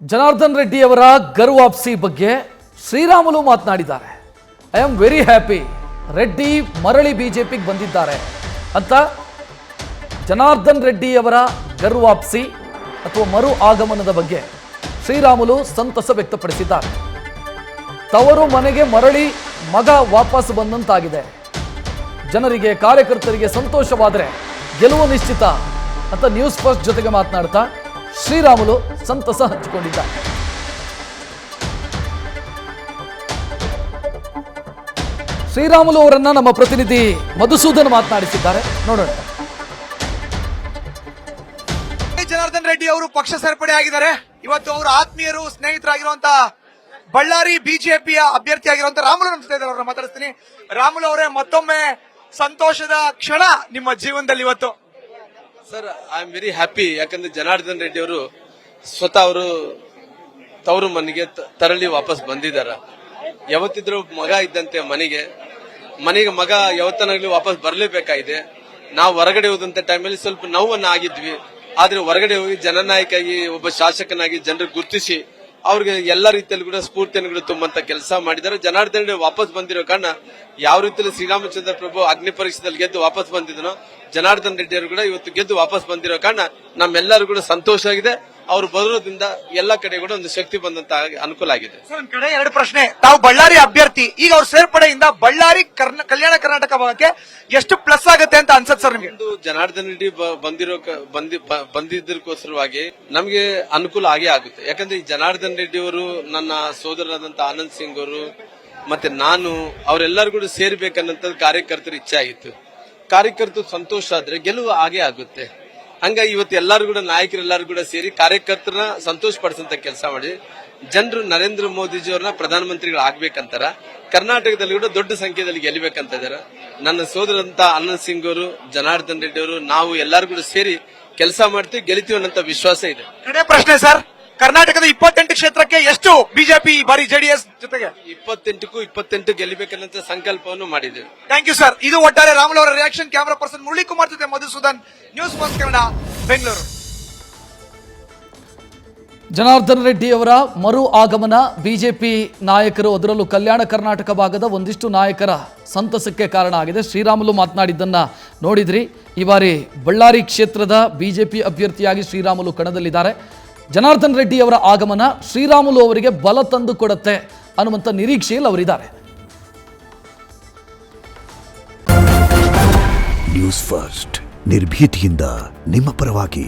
ಜನಾರ್ದನ್ ರೆಡ್ಡಿ ಅವರ ಗರ್ವಾಪ್ಸಿ ಬಗ್ಗೆ ಶ್ರೀರಾಮುಲು ಮಾತನಾಡಿದ್ದಾರೆ. I am very happy, Reddy ಮರಳಿ ಬಿಜೆಪಿಗೆ ಬಂದಿದ್ದಾರೆ ಅಂತ ಜನಾರ್ದನ್ ರೆಡ್ಡಿ ಅವರ ಗರ್ವಾಪ್ಸಿ ಅಥವಾ ಮರು ಆಗಮನದ ಬಗ್ಗೆ ಶ್ರೀರಾಮುಲು ಸಂತಸ ವ್ಯಕ್ತಪಡಿಸಿದ್ದಾರೆ. ತವರು ಮನೆಗೆ ಮರಳಿ ಮಗ ವಾಪಸ್ ಬಂದಂತಾಗಿದೆ. ಜನರಿಗೆ ಕಾರ್ಯಕರ್ತರಿಗೆ ಸಂತೋಷವಾದರೆ ಗೆಲುವು ನಿಶ್ಚಿತ ಅಂತ ನ್ಯೂಸ್ ಫಸ್ಟ್ ಜೊತೆಗೆ ಮಾತನಾಡ್ತಾ ಶ್ರೀರಾಮುಲು ಸಂತಸ ಹಂಚಿಕೊಂಡಿದ್ದಾರೆ. ಶ್ರೀರಾಮುಲು ಅವರನ್ನ ನಮ್ಮ ಪ್ರತಿನಿಧಿ ಮಧುಸೂದನ್ ಮಾತನಾಡಿಸಿದ್ದಾರೆ, ನೋಡೋಣ. ಜನಾರ್ದನ್ ರೆಡ್ಡಿ ಅವರು ಪಕ್ಷ ಸೇರ್ಪಡೆ ಆಗಿದ್ದಾರೆ. ಇವತ್ತು ಅವರ ಆತ್ಮೀಯರು ಸ್ನೇಹಿತರಾಗಿರುವಂತಹ ಬಳ್ಳಾರಿ ಬಿಜೆಪಿಯ ಅಭ್ಯರ್ಥಿ ಆಗಿರುವಂತ ರಾಮುಲು ಅವ್ರನ್ನ ಮಾತಾಡಿಸ್ತೀನಿ. ರಾಮುಲು ಅವರೇ, ಮತ್ತೊಮ್ಮೆ ಸಂತೋಷದ ಕ್ಷಣ ನಿಮ್ಮ ಜೀವನದಲ್ಲಿ ಇವತ್ತು? Sir, I am very happy. ಯಾಕಂದ್ರೆ ಜನಾರ್ದನ್ ರೆಡ್ಡಿ ಅವರು ಸ್ವತಃ ಅವರು ತವರು ಮನೆಗೆ ತರಳಿ ವಾಪಸ್ ಬಂದಿದ್ದಾರೆ. ಯಾವತ್ತಿದ್ರು ಮಗ ಇದ್ದಂತೆ ಮನೆಗೆ ಮಗ ಯಾವತ್ತನಾಗ್ಲಿ ವಾಪಸ್ ಬರಲೇಬೇಕಾಗಿದೆ. ನಾವು ಹೊರಗಡೆ ಹೋದಂತ ಟೈಮಲ್ಲಿ ಸ್ವಲ್ಪ ನೋವನ್ನ ಆಗಿದ್ವಿ. ಆದ್ರೆ ಹೊರಗಡೆ ಹೋಗಿ ಜನನಾಯಕಾಗಿ ಒಬ್ಬ ಶಾಸಕನಾಗಿ ಜನರಿಗೆ ಗುರುತಿಸಿ ಅವ್ರಿಗೆ ಎಲ್ಲಾ ರೀತಿಯಲ್ಲಿ ಕೂಡ ಸ್ಫೂರ್ತಿಯನ್ನು ತುಂಬಂತ ಕೆಲಸ ಮಾಡಿದ್ದಾರೆ. ಜನಾರ್ದನ್ ರೆಡ್ಡಿ ವಾಪಸ್ ಬಂದಿರೋ ಕಾರಣ ಯಾವ ರೀತಿಯಲ್ಲಿ ಶ್ರೀರಾಮಚಂದ್ರ ಪ್ರಭು ಅಗ್ನಿ ಪರೀಕ್ಷೆದಲ್ಲಿ ಗೆದ್ದು ವಾಪಸ್ ಬಂದಿದ್ದನೋ, ಜನಾರ್ದನ್ ರೆಡ್ಡಿ ಅವರು ಕೂಡ ಇವತ್ತು ಗೆದ್ದು ವಾಪಸ್ ಬಂದಿರೋ ಕಾರಣ ನಮ್ಮೆಲ್ಲರೂ ಕೂಡ ಸಂತೋಷ ಆಗಿದೆ. ಅವ್ರು ಬರೋದ್ರಿಂದ ಎಲ್ಲಾ ಕಡೆ ಕೂಡ ಒಂದು ಶಕ್ತಿ ಬಂದಂತ ಅನುಕೂಲ ಆಗಿದೆ. ಒಂದ್ ಕಡೆ ಎರಡು ಪ್ರಶ್ನೆ. ತಾವು ಬಳ್ಳಾರಿ ಅಭ್ಯರ್ಥಿ, ಈಗ ಅವ್ರ ಸೇರ್ಪಡೆಯಿಂದ ಬಳ್ಳಾರಿ ಕಲ್ಯಾಣ ಕರ್ನಾಟಕ ಭಾಗಕ್ಕೆ ಎಷ್ಟು ಪ್ಲಸ್ ಆಗುತ್ತೆ ಅಂತ ಅನ್ಸತ್ ಸರ್ ನಿಮ್ಗೆ? ಜನಾರ್ದನ್ ರೆಡ್ಡಿ ಬಂದಿದ್ದಕ್ಕೋಸ್ಕರವಾಗಿ ನಮ್ಗೆ ಅನುಕೂಲ ಆಗೇ ಆಗುತ್ತೆ. ಯಾಕಂದ್ರೆ ಈ ಜನಾರ್ದನ್ ರೆಡ್ಡಿ ಅವರು ನನ್ನ ಸೋದರರಾದಂತ ಆನಂದ್ ಸಿಂಗ್ ಅವರು ಮತ್ತೆ ನಾನು ಅವರೆಲ್ಲರೂ ಕೂಡ ಸೇರ್ಬೇಕನ್ನಂತ ಕಾರ್ಯಕರ್ತರ ಇಚ್ಛೆ ಆಗಿತ್ತು. ಕಾರ್ಯಕರ್ತರು ಸಂತೋಷ ಆದ್ರೆ ಗೆಲುವು ಆಗೇ ಆಗುತ್ತೆ. ಹಂಗಾಗಿ ಇವತ್ತು ಎಲ್ಲರೂ ಕೂಡ ನಾಯಕರೆಲ್ಲರೂ ಕೂಡ ಸೇರಿ ಕಾರ್ಯಕರ್ತರನ್ನ ಸಂತೋಷ ಪಡಿಸಂತ ಕೆಲಸ ಮಾಡಿ ಜನರು ನರೇಂದ್ರ ಮೋದಿಜಿ ಅವ್ರನ್ನ ಪ್ರಧಾನಮಂತ್ರಿಗಳು ಆಗ್ಬೇಕಂತಾರ. ಕರ್ನಾಟಕದಲ್ಲಿ ಕೂಡ ದೊಡ್ಡ ಸಂಖ್ಯೆಯಲ್ಲಿ ಗೆಲ್ಲಬೇಕಂತ ಇದಾರೆ. ನನ್ನ ಸೋದರಂತ ಆನಂದ್ ಸಿಂಗ್ ಅವರು, ಜನಾರ್ದನ್ ರೆಡ್ಡಿ ಅವರು, ನಾವು ಎಲ್ಲರೂ ಕೂಡ ಸೇರಿ ಕೆಲಸ ಮಾಡ್ತೀವಿ, ಗೆಲ್ತೀವಿ ಅನ್ನೋ ವಿಶ್ವಾಸ ಇದೆ. ಕಡೆ ಪ್ರಶ್ನೆ ಸರ್, ಕರ್ನಾಟಕದ 28 ಕ್ಷೇತ್ರಕ್ಕೆ ಎಷ್ಟು ಬಿಜೆಪಿ ಬಾರಿ ಜೆಡಿಎಸ್ ಜೊತೆಗೆ 28ಕ್ಕೂ 28 ಗೆಲ್ಲಬೇಕನ್ನಂತ ಸಂಕಲ್ಪವನ್ನು ಮಾಡಿದ್ದೇವೆ. Thank you sir. ಇದು ಒಟ್ಟಾರೆ ರಾಮುಲು ಅವರ reaction. Camera person Murali Kumar ಜೊತೆ ಮಧುಸೂದನ್, ನ್ಯೂಸ್ ಫಸ್ಟ್ ಕನ್ನಡ, ಬೆಂಗಳೂರು. ಜನಾರ್ದನ್ ರೆಡ್ಡಿ ಅವರ ಮರು ಆಗಮನ ಬಿಜೆಪಿ ನಾಯಕರು, ಅದರಲ್ಲೂ ಕಲ್ಯಾಣ ಕರ್ನಾಟಕ ಭಾಗದ ಒಂದಿಷ್ಟು ನಾಯಕರ ಸಂತಸಕ್ಕೆ ಕಾರಣ ಆಗಿದೆ. ಶ್ರೀರಾಮುಲು ಮಾತನಾಡಿದ್ದನ್ನ ನೋಡಿದ್ರಿ. ಈ ಬಾರಿ ಬಳ್ಳಾರಿ ಕ್ಷೇತ್ರದ ಬಿಜೆಪಿ ಅಭ್ಯರ್ಥಿಯಾಗಿ ಶ್ರೀರಾಮುಲು ಕಣದಲ್ಲಿದ್ದಾರೆ. ಜನಾರ್ದನ್ ರೆಡ್ಡಿ ಅವರ ಆಗಮನ ಶ್ರೀರಾಮುಲು ಅವರಿಗೆ ಬಲ ತಂದು ಕೊಡುತ್ತೆ ಅನ್ನುವಂಥ ನಿರೀಕ್ಷೆಯಲ್ಲಿ ಅವರಿದ್ದಾರೆ. ನ್ಯೂಸ್ ಫಸ್ಟ್, ನಿರ್ಭೀತಿಯಿಂದ ನಿಮ್ಮ ಪರವಾಗಿ.